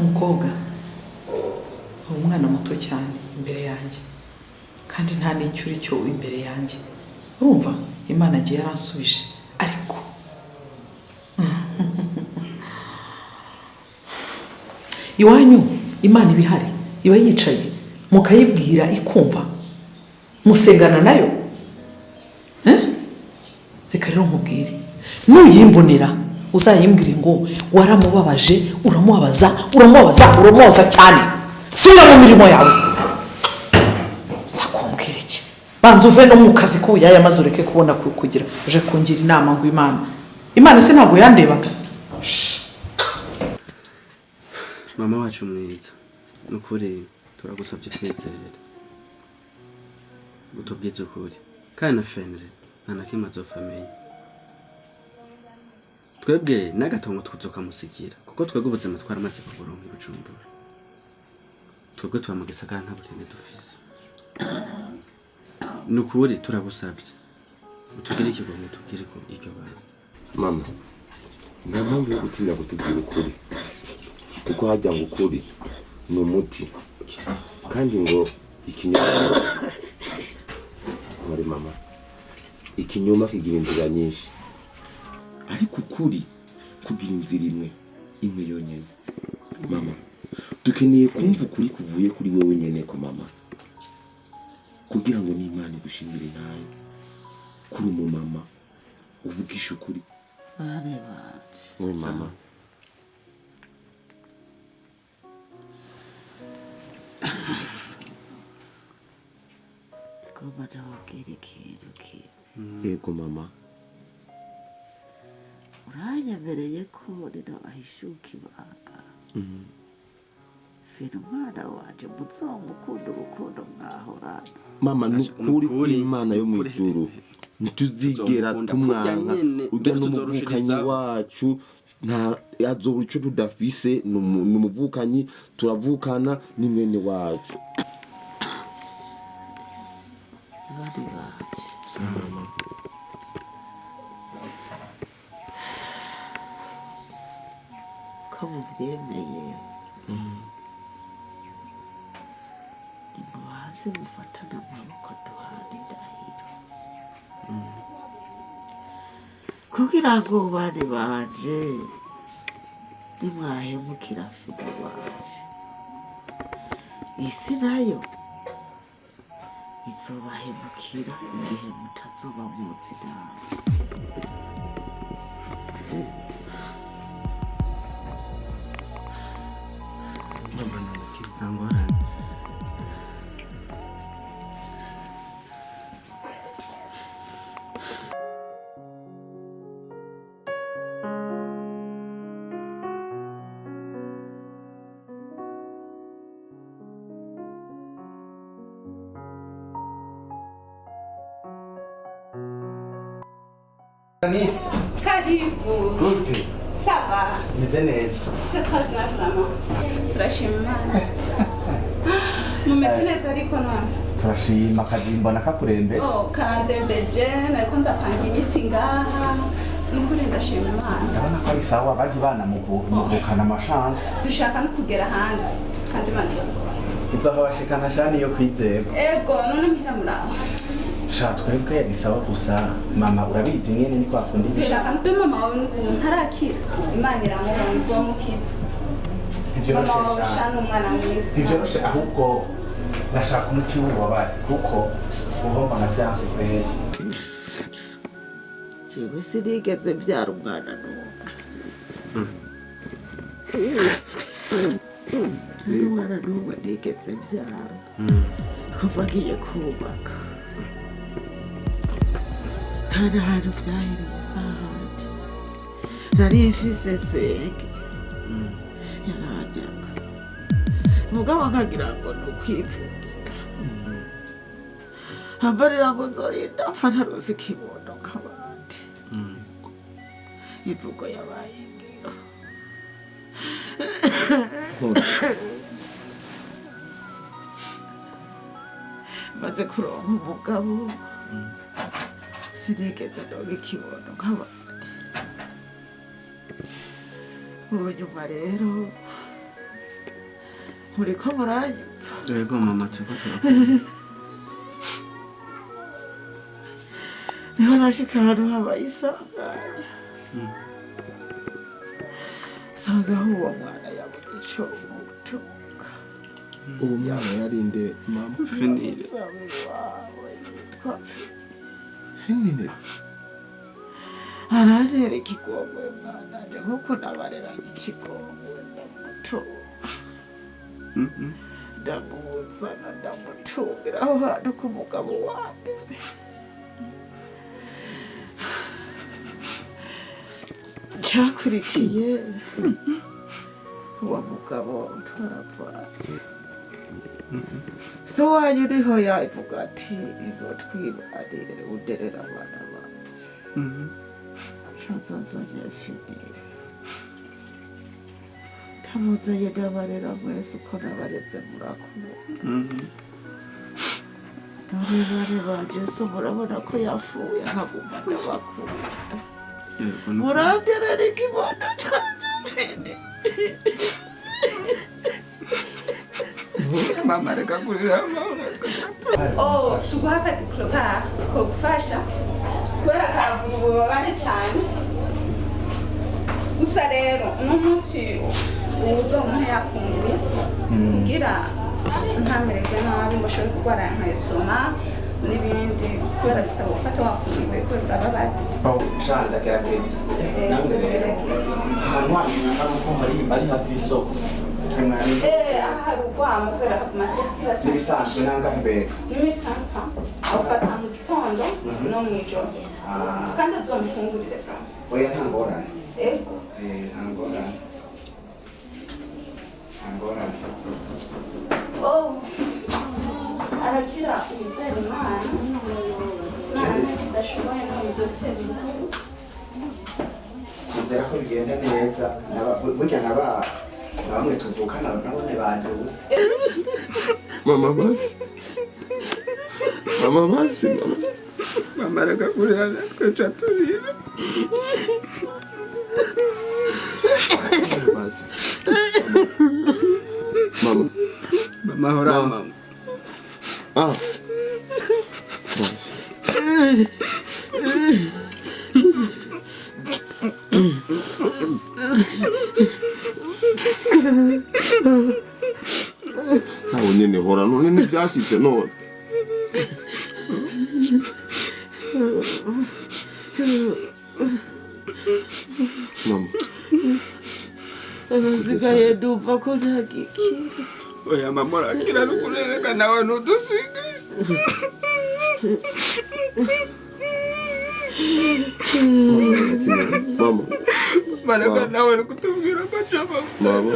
umukobwa umwana muto cyane imbere yanjye kandi nta n'icyo uri cyo imbere yanjye urumva Imana agiye yaransubije ariko iwanyu Imana ibihari iba yicaye mukayibwira ikumva musengana nayo reka rero nkubwire nuyimbonera uzayimbwire ngo waramubabaje uramubaza cyane subira mu mirimo yawe sakumbwira iki banza uve no mu kazi k'ubuyaya maze ureke kubona kugira uje kungira inama ngo Imana se ntabwo yandebaga. Mama wacu mwiza nukuri turagusabye twizere utubwize ukuri kandi na Finlin nta na kimwe azofamenya twebwe n'agatongo tuzokamusigira kuko twebwe ubuzima twaramaze kuburonka ibujumbura twebwe twamugisagara nta bukene dufise nukuri turagusabye utugire ikigongo tubwire ko iryo bana mama nta mpamvu yo gutinda kutubwira ukuri kuko hajya ngo ukuri ni umuti kandi ngo ikinyoma muri mama ikinyoma kigira inzira nyinshi ariko ukuri kugira inzira imwe yonyine mama dukeneye kumva ukuri kuvuye kuri wewe nyene ko mama kugira ngo n'Imana igushimire nayo kuri umumama uvugisha ukuri we mama Bada wabwira ikintu yego mama uranyemereye ko rero ahishuka ibanga Fini umwana wanje muzomukunda urukundo mwahorana mama nukuri kuri Imana yo mu ijuru ntituzigera tumwanga ujya n'umuvukanyi wacu nta yazobura ico tudafise n'umuvukanyi turavukana ni mwene wacu bari baje mama ko mubyemeye mubanze mufatana amaboko duhana indahiro kugira ngo bari baje nimwahemukira Fini waje isi nayo izobahemukira igihe mutazoba muzi nawe mama nanaki angora Nisi Karibu. gute Ça va. meze neza C'est très bien vraiment. Turashima Imana. Mumeze neza ariko none. turashima akazi mbona kakurembeje Oh, karandembeje nariko ndapanga imiti ngaha. Nukuri ndashima Imana. ndabona ko ari sawa baje bana muvukana amashansi Dushaka no kugera ahandi kandi manzo. izava bashikana shani yo kwizera Ego none mpira muraho. sha twebwe yari sawa gusa mama urabizi nyene ni kwa kundi Dushaka no mama wawe ntarakira. Imana iramubona nzomukiza. ivyo Mama wawe roshe shana umwana mwiza. ivyo roshe ahubwo nashaka umuti w'ububabare kuko uhomba na vyansi kwezi jewe sinigeze byara umwana n'umwe umwana n'umwe nigeze byara kuva ngiye kubaka kandi ahantu vyahereye isahani nari mfise senge yaranyaga mugabo nkagira ngo ni ukwivunira ambarira ngo nzorinda apfa ntaruzi ikibondo nk'abandi imvugo yabaye ingiro maze kuronka umugabo sinigeze ndonka ikibondo nk'abandi mu nyuma rero muriko muranyumva yego mama turiko turakora niho nashika ahantu habaye isanganya nsanga aho uwo mwana yabuze ico mutuka uwo mwana yarinde mama Finlin wawe yitwa Finlin arantera ikigongwe mwananje nkuko nabareranye ikigongwe ndamutora ndamuzana ndamutungira aho hantu ku mugabo wanjye cyakurikiye uwo mugabo twarapfaye so wanyu uriho yavuga ati ngo twibanire uderera abana banje nshazazanye Finire ntamuzanye ndabarera mwese uko nabareze murakunda none bane banje so murabona ko yapfuye nkaguma ndabakunda muraderera ikibondo canje Fini mama reka kurira Oh, tuguha akadikorora ko gufasha kubera karavura ububabare cyane gusa rero n'umuti uzomuhe yafunguye kugira ntamererwe nabi ngo ashobore kurwara nka esitoma n'ibindi kubera bisaba gufata wafunguye kubera urababazi shanda gerageza namwe rero ahantu hanyuma ko hari hafi y'isoko hari urwamo kubera ku masirikirasi n'ibisanzwe nangahe mbega n'imisansa awufata mu gitondo no mu ijoro kandi azomufungurire vrama oya nta ngorane ego nta ngorane arakira umubyeyi umwana kidashoboye no mu dogiteri mukuru nzera ko bigenda neza burya na bamwe tuvukana nabone bandutse mama basi mama reka kurira twica turira basi mama hora mama basi ntawe nyine hora none ntibyashitse none mama nsigaye ndumva ko ntagikira oya mama urakira nukurereka nawe ntudusige mama mareka nawe nikutubwira ko nshaka mama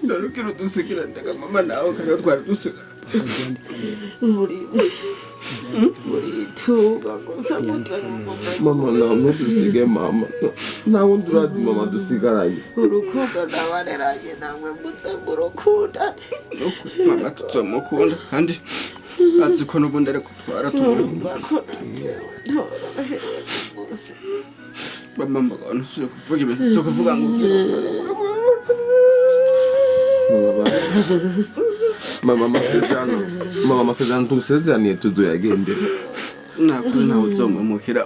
ndarukira udusigira ndeka mama nawe kandi twari dusiga muri tuga gusa muze mama nawe ntudusige mama nta wundi urazi mama dusigaranye urukundo nabareranye namwe muze murukunda mama tuzomukunda kandi azi ko n'ubundi ari kutwara tumurumva mama ntusuye kuvuga ibintu byo kuvuga ngo mama amasezerano tugusezeraniye tuzoyagendera nakuri ntawe uzomumukira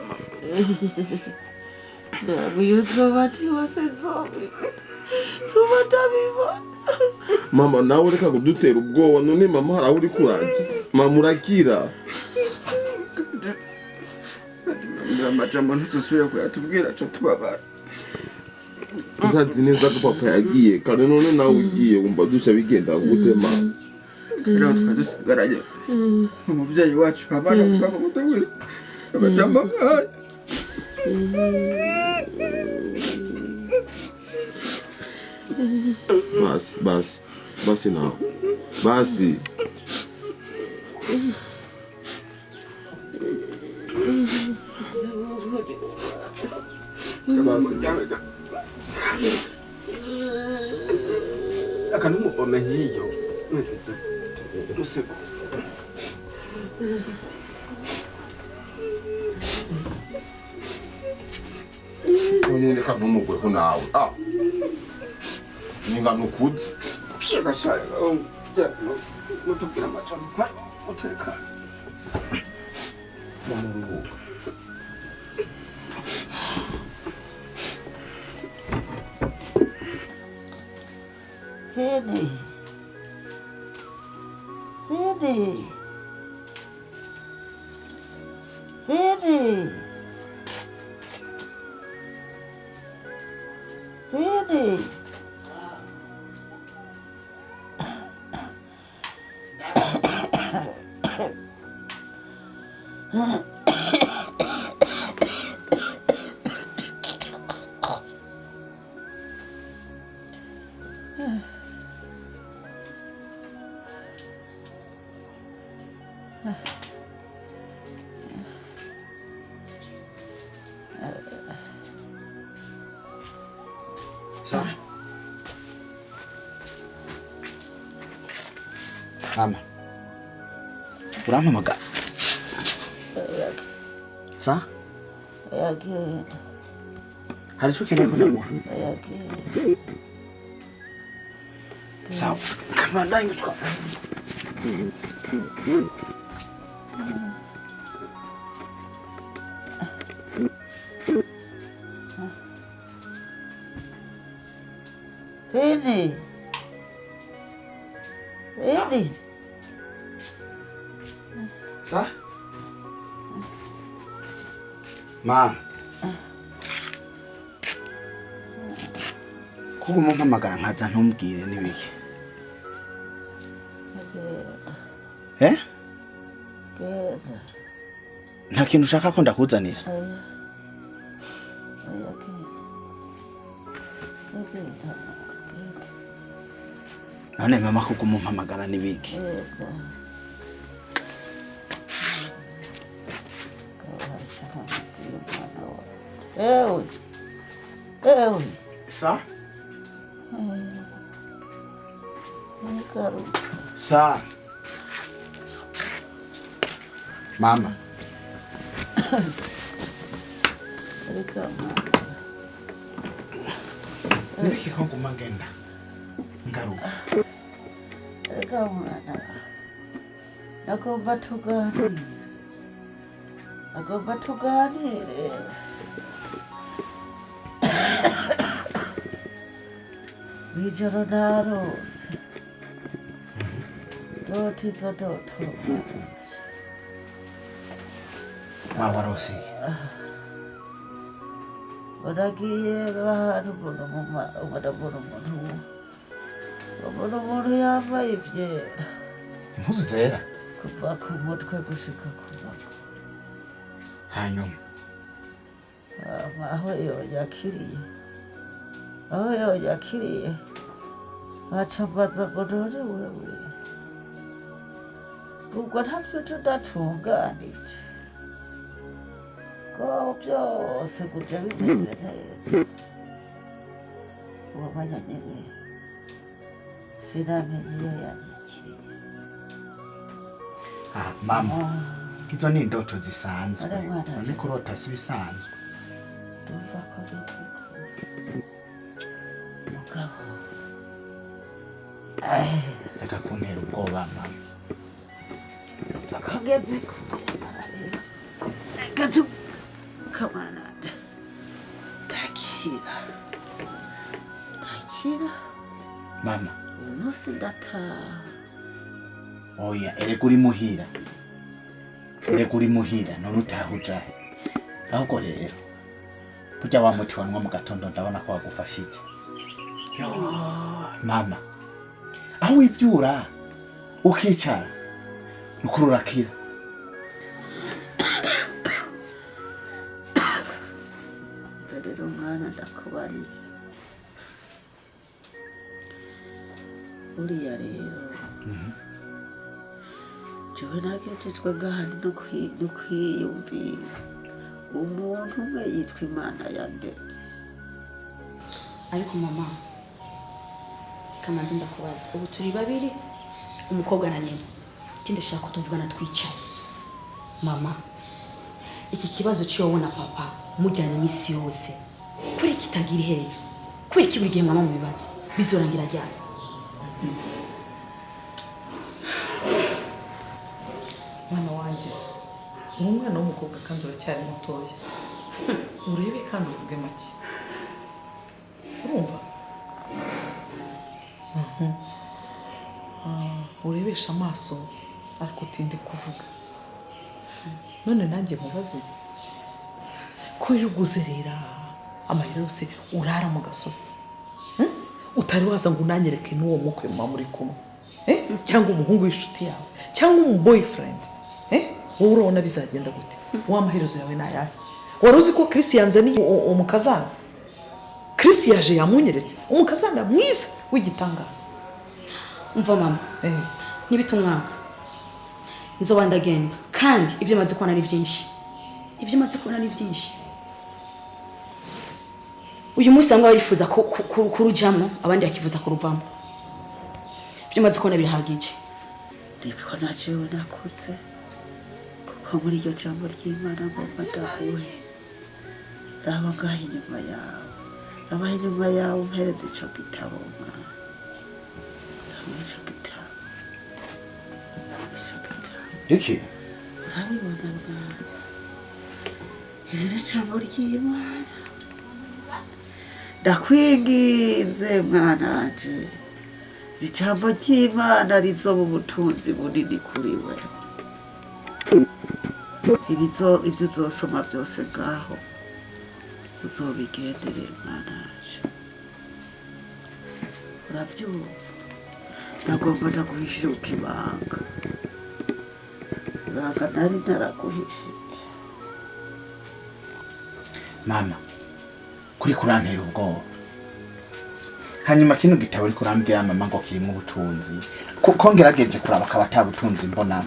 nawe iyo uzoba ati wose zoba ndabibona mama nawe reka kudutera ubwoba none mama hari aho uri kuraje mama urakira amajambo ntituzosubire kuyatubwira co tubabara urazi neza ko papa yagiye kandi none nawe ugiye wumva dusha bigenda gute mama rero twadusigaranye umubyeyi wacu abana bakagutubwira amajambo nk'ayo basi nawe basi akanumupome nk'iyo musego none reka ntumugweho nawe ninga nukuze Shaka mutukira amacamo uteka. Mamuruhuka. Fini. Fini. Fini. Fini. Sa. Mama. Urampamagara. Sa? Ayagenda. Hari icyo ukeneye ko ndamuha? Ayagenda. Sawa. Abandanya utwa. Fini. Fini. Sa? Mama. Kuba umumpamagara nkaza ntumbwire n'ibiki. Eh? Genda. Nta kintu ushaka ko ndakuzanira? None mama kuko umumpamagara n'ibiki. Ewe. Ewe. Sa? Ingaruka. Sa. Mama. Reka mwana. Nibiki ko nguma ngenda? Ngaruka. Reka mwana. Nagomba tuganire. Nagomba tuganire. Ijoro narose. Doti zo doto. Wawarosi. Waragiye bahari umuntu umuntu yambaye ivyera. Impuzu zera? Kuva ku mutwe gushika ku maguru. Hanyuma. Aho yakiriye. Bacabaza ngo none wewe. Ubwo ntavyo tudatunganije. Ko byose kuja bimeze neza. Wabanya nyene. Sinamenye iyo yanyikiye. Mama. Izo ni indoto zisanzwe. None kurota si bisanzwe. Ndumva ko biziko. Mugabo. Reka kuntera ubwoba mama. Kageze kumara rero. Gato kamana. Takira. Mama. Umunsi ndataha. Oya, erega uri muhira. None utaha ujahe. Ahubwo rero. Burya wa muti wanwa mu gatondo ndabona ko wagufashije. Yo, mama. Aho ivyura ukicara. Nukuri urakira. Rero mwana ndakubari. Uriya rero. Jewe nagejejwe ngahandi no kwiyumvira. Umuntu umwe yitwa Imana yandemye. Ariko mama, kamanzi ndakubaza, ubu turi babiri, umukobwa na nyina. Ikindi shaka tuvugana twicaye. Mama, iki kibazo cyo wona papa mujyanye imisi yose. Kuri kitagira iherezo. Kuri kiburi gihe mama mu bibazo. Bizorangira ryari? mwana wanjye uri umwana w'umukobwa kandi uracyari mutoya urebe kandi uvuge make urumva urebesha amaso ariko utinde kuvuga none nanjye nkubaze ko iyo uguzerera amahera yose urara mu gasozi utari waza ngo unanyereke n'uwo mukwe muba muri kumwe cyangwa umuhungu w'inshuti yawe cyangwa umu boyfriend wowe urabona bizagenda gute w'amaherezo yawe nayahe wari uzi ko Chris yanzaniye umukazana Chris yaje yamunyeretse umukazana mwiza w'igitangaza umva mama nibita umwaka nzoba ndagenda kandi ibyo maze kubona ni byinshi uyu munsi bamwe barifuza kurujyamo abandi bakifuza kuruvamo ibyo maze kubona birahagije reka najewe nakuze kuko muri iryo jambo ry'Imana ngomba ndaguhe raba ngaho inyuma yawe umpereze ico gitabo mwana ico gitabo iki urabibona mwana iri jambo ry'Imana ndakwinginze mwananje ijambo ry'Imana rizoba ubutunzi bunini kuri we ibyo uzosoma byose ngaho uzobigendere mwananje urabyumva nagomba ndaguhishuka ibanga nari naraguhishije mama kuri kurantera ubwoba hanyuma kino gitabo uri kurambwira mama ngo kirimo ubutunzi kuko ngerageje kuraba akaba atabutunzi mbona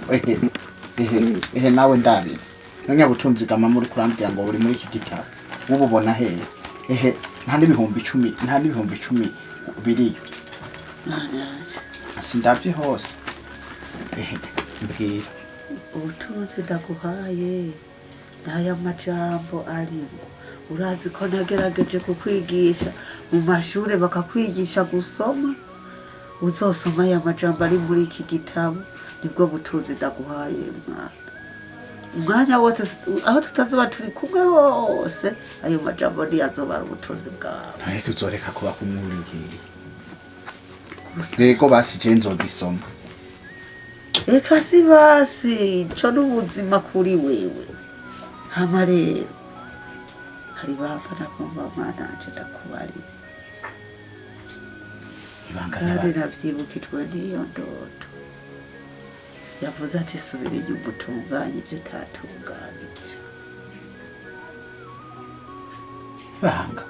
ehe nawe ndabira none ubutunzi gama muri kurambwira ngo buri muri iki gitabo ububona hehe nta n'ibihumbi 10 biriyo sindavye hose mbwira ubutunzi ndaguhaye n'aya majambo arimo urazi ko nagerageje kukwigisha mu mashuri bakakwigisha gusoma uzosoma aya majambo ari muri iki gitabo nibwo butunzi ndaguhaye mwana umwanya wose aho tutazoba turi kumwe hose ayo majambo ntiyazobara ubutunzi bwawe ntahe tuzoreka kuba kumwurikiri yego basi je nzogisoma eka si basi co n'ubuzima kuri wewe hama rero hari ibanga nagomba mwananje ndakubarira kandi navyibukijwe n'iyo ndoto yavuze ati subira inyuma utunganye ibyo utatunganije banga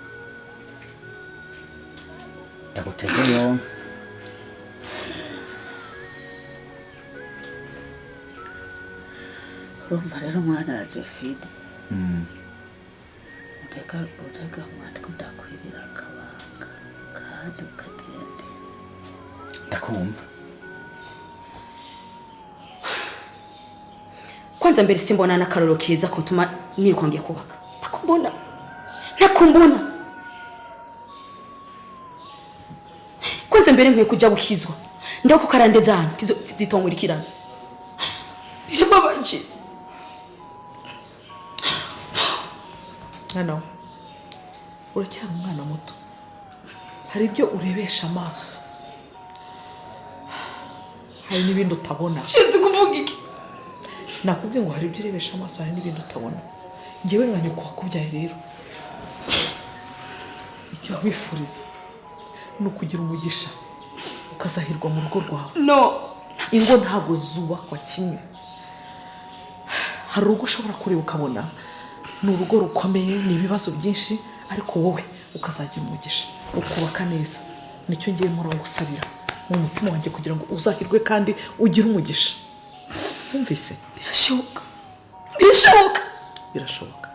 ndaguteze yombi urumva rero mwananje Fini urega amatwi ndakwibira akabanga kandi ukagende ndakumva kwanza mbere simbona n'akaroro keza kutuma nirukwangiye kubaka ntakumbona kwanza mbere nkwiye kujya gukizwa ndako karandezana zitongurikirana birababaje mwana we uracyari umwana muto hari ibyo urebesha amaso hari n'ibindi utabona sinzi kuvuga iki nakubwiye ngo hari ibyo urebesha amaso hari n'ibindi utabona ngewe nka nyoko wakubyaye rero icyo nkwifuriza ni ukugira umugisha ukazahirwa mu rugo rwawe ingo ntabwo zubakwa kimwe hari urugo ushobora kureba ukabona ni urugo rukomeye ni ibibazo byinshi ariko wowe ukazagira umugisha ukubaka neza nicyo ngiye murangusabira mu mutima wanjye kugira ngo uzahirwe kandi ugire umugisha wumvise birashoboka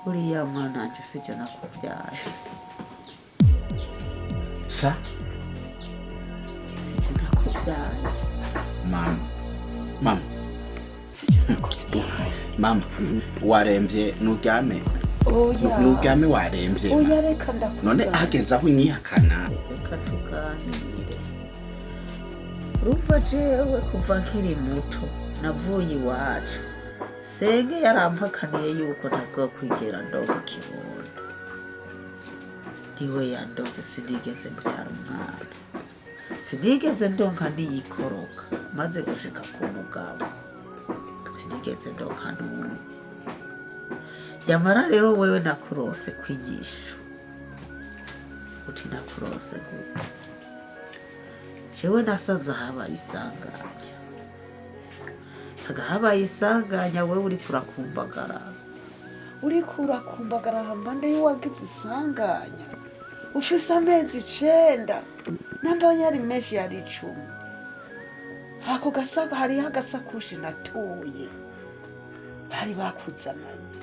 uriya mwananje sijya nakubyaye sa sijya nakubyaye mama mama waremvye nuryame nuryame waremvye oya reka ndakubwira none hageze aho unyihakana reka tuganire urumva jewe kuva nkiri muto navuye iwacu senge yarampakaniye yuko ntazokwigera ndonka ikibondo niwe yandonze sinigeze mbyara umwana sinigeze ndonka niyikoroka maze gushika ku mugabo sinigeze ndonka n'umuntu yamara rero wewe nakurose kwigisha uti nakurose gute jewe nasanze habaye isanganya saga habaye isanganya wewe uri kurakumbagara mbande y'uwagize isanganya ufise amezi 9 nambonye ari menshi yari 10 hako gasaga hariho agasakoshi natuye bari bakuzananye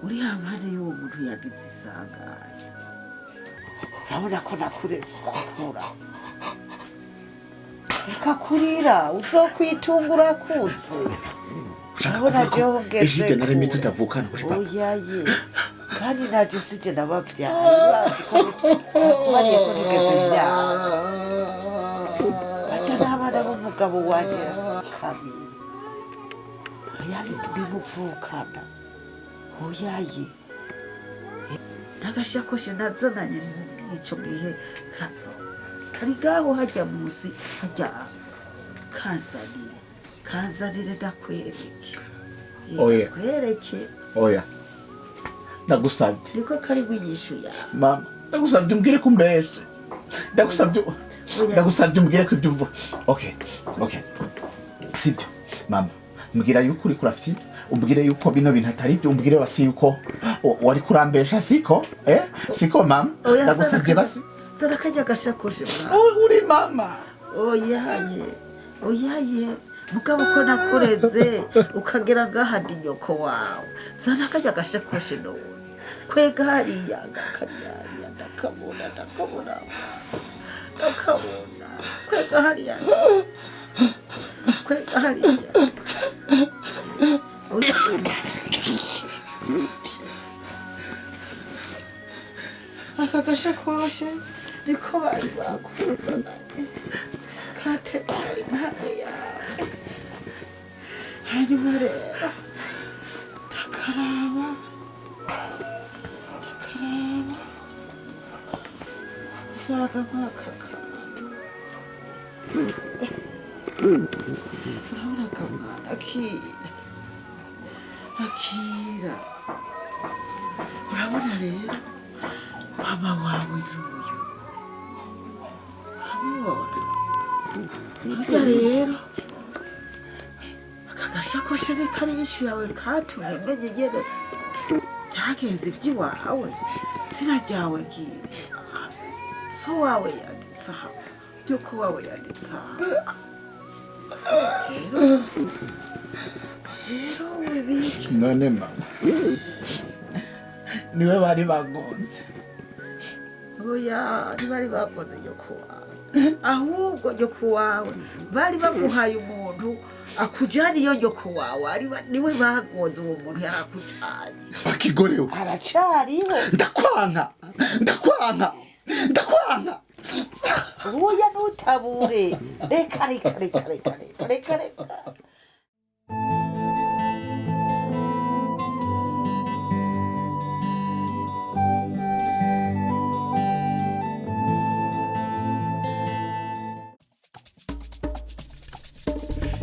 uri hamane y'uwo muntu yagize isanganya urabona ko nakuretse ugakura reka kurira uzokwitungura kuze urabona jewe ngeze naremye tutavukana kuri papa oyaye kandi naje sije nabavyaye bazi ko bariye ko nigeze vyaye baca n'abana b'umugabo wanje kabiri yari bimuvukana oyaye nagashakoshi nazananye ico gihe kari gaho hajya musi hajya kanzanire ndakwereke oya kwereke oya ndagusabye niko kari winyishuya mama ndagusabye umbwire ko mbeshe ndagusabye umbwire ko ibyo uvuga okay sibyo mama mbwira yuko uri kurafite umbwire yuko bino bintu atari byo umbwire basi yuko wari kurambesha siko siko mama ndagusabye basi zara kajya gashakoshi uri mama oyaye mugabo ko nakureze ukagera ngahandi nyoko wawe zana kajya gashakoshi none kwega hariya gakariya ndakabona kwega hariya aka gashakoshi niko bari bakuzananye katebari impande yawe hanyuma rero takaraba saga mwaka kantu urabona akamwana akira urabona rero mama wawe y'uyu amubona burya rero aka gashakoshi ni kariyishu yawe katumye menye ingene byagenze iby'iwawe zina ryawe ngira so wawe yanditse aha nyoko wawe yanditse aha rero wibike none mama niwe bari bagonze oya ntibari bakoze nyoko wawe ahubwo nyoko wawe bari baguhaye umuntu akujyana iyo nyoko wawe niwe bagonze uwo muntu yarakujyanye bakigorewe aracariho ndakwanka oya ntutabure reka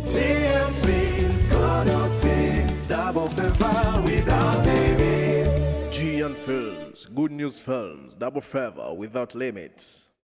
GNFILMS, GNFILMS, double favor without limits. GNFILMS, Good News Films, Double Favor Without Limits.